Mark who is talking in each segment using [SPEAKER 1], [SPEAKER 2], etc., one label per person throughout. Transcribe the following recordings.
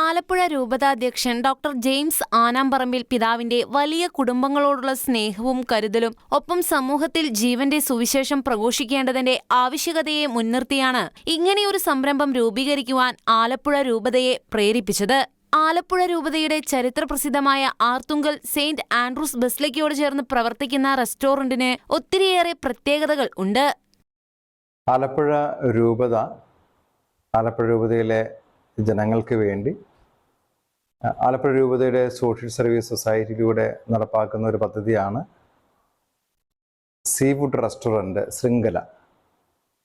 [SPEAKER 1] Alappuzha രൂപതാധ്യക്ഷൻ doctor James Anaparambil പിതാവിന്റെ വലിയ കുടുംബങ്ങളോടുള്ള സ്നേഹവും കരുതലും ഒപ്പം സമൂഹത്തിൽ ജീവന്റെ സുവിശേഷം പ്രഘോഷിക്കേണ്ടതിന്റെ ആവശ്യകതയെ മുൻനിർത്തിയാണ് ഇങ്ങനെയൊരു സംരംഭം രൂപീകരിക്കുവാൻ ആലപ്പുഴ രൂപതയെ പ്രേരിപ്പിച്ചത്. ആലപ്പുഴ രൂപതയുടെ ചരിത്രപ്രസിദ്ധമായ ആർത്തുങ്കൽ സെയിന്റ് ആൻഡ്രൂസ് ബസിലിക്കയോട് ചേർന്ന് പ്രവർത്തിക്കുന്ന റെസ്റ്റോറന്റിന് ഒത്തിരിയേറെ പ്രത്യേകതകൾ ഉണ്ട്.
[SPEAKER 2] ആലപ്പുഴ രൂപതയിലെ ജനങ്ങൾക്ക് വേണ്ടി ആലപ്പുഴ രൂപതയുടെ സോഷ്യൽ സർവീസ് സൊസൈറ്റിയിലൂടെ നടപ്പാക്കുന്ന ഒരു പദ്ധതിയാണ് സീ ഫുഡ് റെസ്റ്റോറൻറ്റ് ശൃംഖല.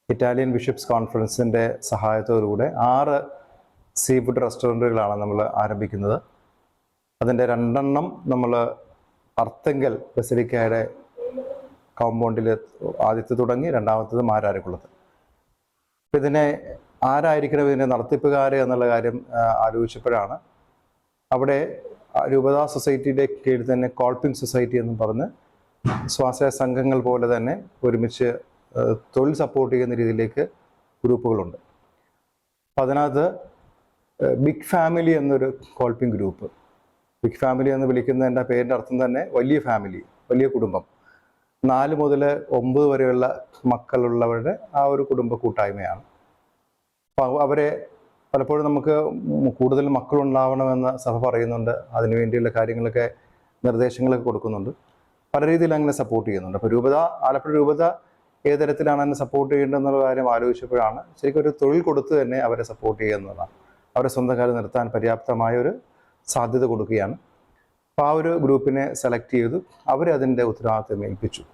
[SPEAKER 2] ഇറ്റാലിയൻ ബിഷപ്സ് കോൺഫറൻസിൻ്റെ സഹായത്തോടുകൂടെ 6 സീ ഫുഡ് റെസ്റ്റോറൻറ്റുകളാണ് നമ്മൾ ആരംഭിക്കുന്നത്. അതിൻ്റെ 2 നമ്മൾ അർത്തുങ്കൽ ബസിലിക്കയുടെ കോമ്പൗണ്ടിൽ ആദ്യത്തെ തുടങ്ങി, 2ാമത്തേത് മാരാരിക്കുളത്ത്. അപ്പം ഇതിനെ ആരായിരിക്കണം ഇതിൻ്റെ നടത്തിപ്പുകാർ എന്നുള്ള കാര്യം ആലോചിച്ചപ്പോഴാണ് അവിടെ രൂപതാ സൊസൈറ്റിയുടെ കീഴിൽ തന്നെ കോൾപിംഗ് സൊസൈറ്റി എന്നും പറഞ്ഞ് സ്വാശ്രയ സംഘങ്ങൾ പോലെ തന്നെ ഒരുമിച്ച് തൊഴിൽ സപ്പോർട്ട് ചെയ്യുന്ന രീതിയിലേക്ക് ഗ്രൂപ്പുകളുണ്ട്. അപ്പം അതിനകത്ത് ബിഗ് ഫാമിലി എന്നൊരു കോൾപിംഗ് ഗ്രൂപ്പ്, ബിഗ് ഫാമിലി എന്ന് വിളിക്കുന്നതിൻ്റെ പേരിൻ്റെ അർത്ഥം തന്നെ വലിയ ഫാമിലി, വലിയ കുടുംബം. 4 മുതൽ 9 വരെയുള്ള മക്കളുള്ളവരുടെ ആ ഒരു കുടുംബ കൂട്ടായ്മയാണ്. അപ്പോൾ അവരെ പലപ്പോഴും നമുക്ക് കൂടുതൽ മക്കളുണ്ടാവണമെന്ന് സഭ പറയുന്നുണ്ട്. അതിനുവേണ്ടിയുള്ള കാര്യങ്ങളൊക്കെ നിർദ്ദേശങ്ങളൊക്കെ കൊടുക്കുന്നുണ്ട്. പല രീതിയിൽ അങ്ങനെ സപ്പോർട്ട് ചെയ്യുന്നുണ്ട്. അപ്പോൾ ആലപ്പുഴ രൂപത ഏത് തരത്തിലാണ് അതിനെ സപ്പോർട്ട് ചെയ്യേണ്ടതെന്നുള്ള കാര്യം ആലോചിച്ചപ്പോഴാണ് ശരിക്കും ഒരു തൊഴിൽ കൊടുത്ത് തന്നെ അവരെ സപ്പോർട്ട് ചെയ്യുന്നതാണ്. അവരെ സ്വന്തം കാര്യം നിർത്താൻ പര്യാപ്തമായ ഒരു സാധ്യത കൊടുക്കുകയാണ്. അപ്പോൾ ആ ഒരു ഗ്രൂപ്പിനെ സെലക്ട് ചെയ്തു, അവരതിൻ്റെ ഉത്തരവാദിത്വം ഏൽപ്പിച്ചു.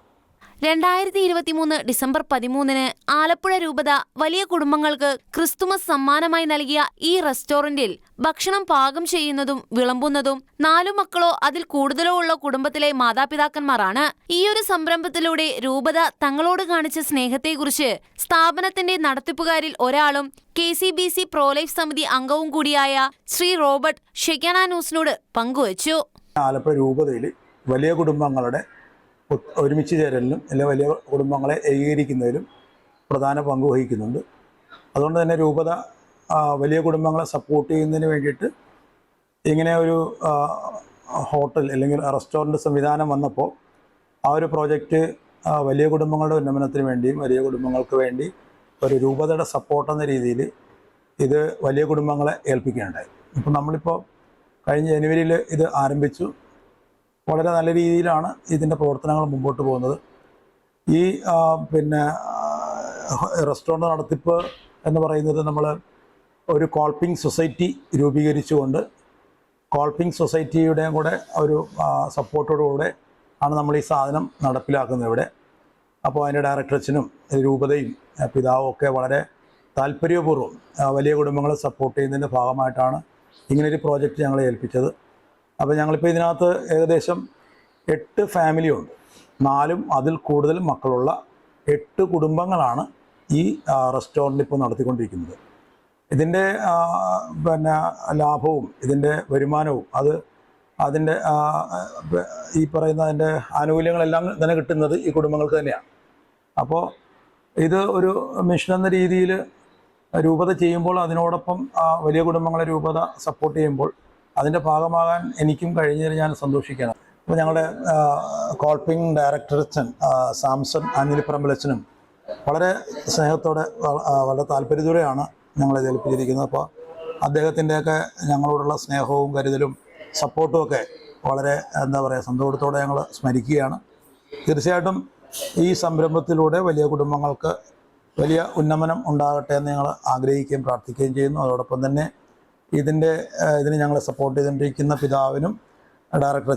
[SPEAKER 1] 2023 ഡിസംബർ 13 ആലപ്പുഴ രൂപത വലിയ കുടുംബങ്ങൾക്ക് ക്രിസ്തുമസ് സമ്മാനമായി നൽകിയ ഈ റെസ്റ്റോറന്റിൽ ഭക്ഷണം പാകം ചെയ്യുന്നതും വിളമ്പുന്നതും 4 മക്കളോ അതിൽ കൂടുതലോ ഉള്ള കുടുംബത്തിലെ മാതാപിതാക്കന്മാരാണ്. ഈയൊരു സംരംഭത്തിലൂടെ രൂപത തങ്ങളോട് കാണിച്ച സ്നേഹത്തെക്കുറിച്ച് സ്ഥാപനത്തിന്റെ നടത്തിപ്പുകാരിൽ ഒരാളും KCBC പ്രോലൈഫ് സമിതി അംഗവും കൂടിയായ ശ്രീ റോബർട്ട് ഷെക്കാന ന്യൂസിനോട് പങ്കുവച്ചു.
[SPEAKER 3] ആലപ്പുഴ രൂപതയിൽ വലിയ കുടുംബങ്ങളുടെ ഒരുമിച്ച് ചേരലിനും അല്ലെങ്കിൽ വലിയ കുടുംബങ്ങളെ ഏകീകരിക്കുന്നതിലും പ്രധാന പങ്ക് വഹിക്കുന്നുണ്ട്. അതുകൊണ്ട് തന്നെ രൂപത വലിയ കുടുംബങ്ങളെ സപ്പോർട്ട് ചെയ്യുന്നതിന് വേണ്ടിയിട്ട് ഇങ്ങനെ ഒരു ഹോട്ടൽ അല്ലെങ്കിൽ റെസ്റ്റോറൻറ്റ് സംവിധാനം വന്നപ്പോൾ ആ ഒരു പ്രോജക്റ്റ് വലിയ കുടുംബങ്ങളുടെ ഉന്നമനത്തിന് വേണ്ടിയും വലിയ കുടുംബങ്ങൾക്ക് വേണ്ടി ഒരു രൂപതയുടെ സപ്പോർട്ട് എന്ന രീതിയിൽ ഇത് വലിയ കുടുംബങ്ങളെ ഏൽപ്പിക്കുകയുണ്ടായി. ഇപ്പം നമ്മളിപ്പോൾ കഴിഞ്ഞ ജനുവരിയിൽ ഇത് ആരംഭിച്ചു. വളരെ നല്ല രീതിയിലാണ് ഇതിൻ്റെ പ്രവർത്തനങ്ങൾ മുമ്പോട്ട് പോകുന്നത്. ഈ റെസ്റ്റോറൻറ്റ് നടത്തിപ്പ് എന്ന് പറയുന്നത് നമ്മൾ ഒരു കോൾപിംഗ് സൊസൈറ്റി രൂപീകരിച്ചുകൊണ്ട് കോൾപിംഗ് സൊസൈറ്റിയുടെയും കൂടെ ഒരു സപ്പോർട്ടോടുകൂടെ ആണ് നമ്മൾ ഈ സാധനം നടപ്പിലാക്കുന്നത് ഇവിടെ. അപ്പോൾ അതിൻ്റെ ഡയറക്ടറച്ഛനും രൂപതയും പിതാവും ഒക്കെ വളരെ താല്പര്യപൂർവ്വം വലിയ കുടുംബങ്ങളെ സപ്പോർട്ട് ചെയ്യുന്നതിൻ്റെ ഭാഗമായിട്ടാണ് ഇങ്ങനൊരു പ്രോജക്റ്റ് ഞങ്ങളെ ഏൽപ്പിച്ചത്. അപ്പോൾ ഞങ്ങളിപ്പോൾ ഇതിനകത്ത് ഏകദേശം 8 ഫാമിലിയുണ്ട്. 4ഉം അതിൽ കൂടുതൽ മക്കളുള്ള 8 കുടുംബങ്ങളാണ് ഈ റെസ്റ്റോറൻറ്റ് ഇപ്പോൾ നടത്തിക്കൊണ്ടിരിക്കുന്നത്. ഇതിൻ്റെ ലാഭവും ഇതിൻ്റെ വരുമാനവും അതിൻ്റെ ഈ പറയുന്ന അതിൻ്റെ ആനുകൂല്യങ്ങളെല്ലാം തന്നെ കിട്ടുന്നത് ഈ കുടുംബങ്ങൾക്ക് തന്നെയാണ്. അപ്പോൾ ഇത് ഒരു മിഷൻ എന്ന രീതിയിൽ രൂപത ചെയ്യുമ്പോൾ അതിനോടൊപ്പം വലിയ കുടുംബങ്ങളെ രൂപത സപ്പോർട്ട് ചെയ്യുമ്പോൾ അതിൻ്റെ ഭാഗമാകാൻ എനിക്കും കഴിഞ്ഞതിൽ ഞാൻ സന്തോഷിക്കുകയാണ്. അപ്പോൾ ഞങ്ങളുടെ കോൾപിംഗ് ഡയറക്ടറച്ഛൻ സാംസൺ അനിൽപ്പറമ്പിലച്ഛനും വളരെ സ്നേഹത്തോടെ വളരെ താല്പര്യത്തോടെയാണ് ഞങ്ങളെ ഏൽപ്പിച്ചിരിക്കുന്നത്. അപ്പോൾ അദ്ദേഹത്തിൻ്റെയൊക്കെ ഞങ്ങളോടുള്ള സ്നേഹവും കരുതലും സപ്പോർട്ടും ഒക്കെ വളരെ സന്തോഷത്തോടെ ഞങ്ങൾ സ്മരിക്കുകയാണ്. തീർച്ചയായിട്ടും ഈ സംരംഭത്തിലൂടെ വലിയ കുടുംബങ്ങൾക്ക് വലിയ ഉന്നമനം ഉണ്ടാകട്ടെ എന്ന് ഞങ്ങൾ ആഗ്രഹിക്കുകയും പ്രാർത്ഥിക്കുകയും ചെയ്യുന്നു. അതോടൊപ്പം തന്നെ ഇതിന് ഞങ്ങളെ സപ്പോർട്ട് ചെയ്തുകൊണ്ടിരിക്കുന്ന പിതാവിനും ഡയറക്ടർ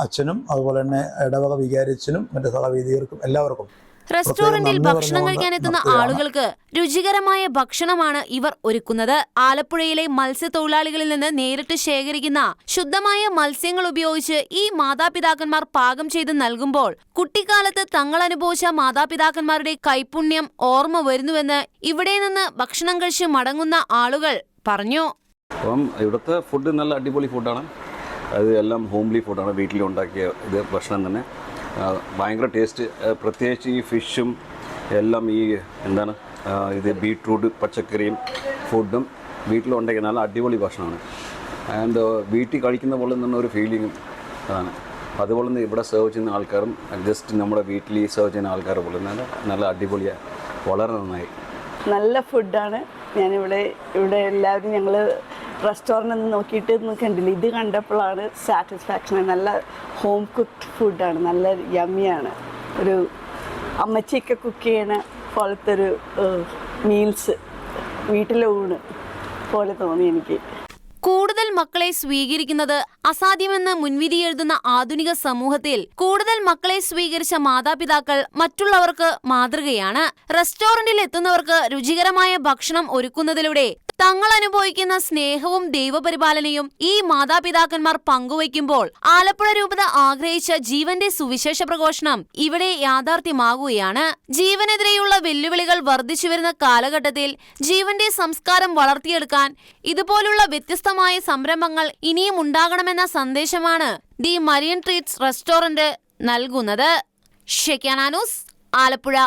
[SPEAKER 3] അച്ഛനും അതുപോലെ തന്നെ ഇടവക വികാരിയച്ഛനും മറ്റ് സഹവേദികർക്കും എല്ലാവർക്കും
[SPEAKER 1] റെസ്റ്റോറന്റിൽ ഭക്ഷണം കഴിക്കാനെത്തുന്ന ആളുകൾക്ക് രുചികരമായ ഭക്ഷണമാണ് ഇവർ ഒരുക്കുന്നത്. ആലപ്പുഴയിലെ മത്സ്യത്തൊഴിലാളികളിൽ നിന്ന് നേരിട്ട് ശേഖരിക്കുന്ന ശുദ്ധമായ മത്സ്യങ്ങൾ ഉപയോഗിച്ച് ഈ മാതാപിതാക്കന്മാർ പാകം ചെയ്ത് നൽകുമ്പോൾ കുട്ടിക്കാലത്ത് തങ്ങൾ അനുഭവിച്ച മാതാപിതാക്കന്മാരുടെ കൈപുണ്യം ഓർമ്മ വരുന്നുവെന്ന് ഇവിടെ നിന്ന് ഭക്ഷണം കഴിച്ച് മടങ്ങുന്ന ആളുകൾ പറഞ്ഞു.
[SPEAKER 4] അപ്പം ഇവിടുത്തെ ഫുഡ് നല്ല അടിപൊളി ഫുഡാണ്. അത് എല്ലാം ഹോംലി ഫുഡാണ്, വീട്ടിലുണ്ടാക്കിയ ഇത് ഭക്ഷണം തന്നെ. ഭയങ്കര ടേസ്റ്റ്, പ്രത്യേകിച്ച് ഈ ഫിഷും എല്ലാം ഈ ഇത് ബീട്രൂട്ട് പച്ചക്കറിയും ഫുഡും വീട്ടിലുണ്ടാക്കിയ നല്ല അടിപൊളി ഭക്ഷണമാണ്. ആൻഡ് വീട്ടിൽ കഴിക്കുന്ന പോലെ തന്നെ ഒരു ഫീലിങ്ങും അതാണ്. അതുപോലെ തന്നെ ഇവിടെ സെർവ് ചെയ്യുന്ന ആൾക്കാരും ജസ്റ്റ് നമ്മുടെ വീട്ടിൽ സെർവ് ചെയ്യുന്ന ആൾക്കാരെ പോലെ നല്ല അടിപൊളിയാണ്, വളരെ നന്നായി.
[SPEAKER 5] നല്ല ഫുഡാണ്. ഞാനിവിടെ എല്ലാവരും ഞങ്ങൾ റെസ്റ്റോറൻറ്റ് നോക്കിയിട്ട് കണ്ടില്ല, ഇത് കണ്ടപ്പോഴാണ് സാറ്റിസ്ഫാക്ഷൻ. നല്ല ഹോം കുക്ക്ഡ് ഫുഡാണ്, നല്ല യമ്മിയാണ്. ഒരു അമ്മച്ചിയൊക്കെ കുക്ക് ചെയ്യണ പോലത്തെ ഒരു മീൽസ്, വീട്ടിലെ ഊണ് പോലെ തോന്നി എനിക്ക്.
[SPEAKER 1] കൂടുതൽ മക്കളെ സ്വീകരിക്കുന്നത് അസാധ്യമെന്ന് മുൻവിധി എഴുതുന്ന ആധുനിക സമൂഹത്തിൽ കൂടുതൽ മക്കളെ സ്വീകരിച്ച മാതാപിതാക്കൾ മറ്റുള്ളവർക്ക് മാതൃകയാണ്. റെസ്റ്റോറന്റിൽ എത്തുന്നവർക്ക് രുചികരമായ ഭക്ഷണം ഒരുക്കുന്നതിലൂടെ തങ്ങൾ അനുഭവിക്കുന്ന സ്നേഹവും ദൈവപരിപാലനയും ഈ മാതാപിതാക്കന്മാർ പങ്കുവയ്ക്കുമ്പോൾ ആലപ്പുഴ രൂപത ആഗ്രഹിച്ച ജീവന്റെ സുവിശേഷ പ്രഘോഷണം ഇവിടെ യാഥാർത്ഥ്യമാകുകയാണ്. ജീവനെതിരെയുള്ള വെല്ലുവിളികൾ വർദ്ധിച്ചുവരുന്ന കാലഘട്ടത്തിൽ ജീവന്റെ സംസ്കാരം വളർത്തിയെടുക്കാൻ ഇതുപോലുള്ള വ്യത്യസ്തമായ സംരംഭങ്ങൾ ഇനിയും ഉണ്ടാകണമെന്ന സന്ദേശമാണ് ദി മരിയൻ ട്രീറ്റ്സ് റെസ്റ്റോറന്റ് നൽകുന്നത്. ഷെക്യാന ന്യൂസ്, ആലപ്പുഴ.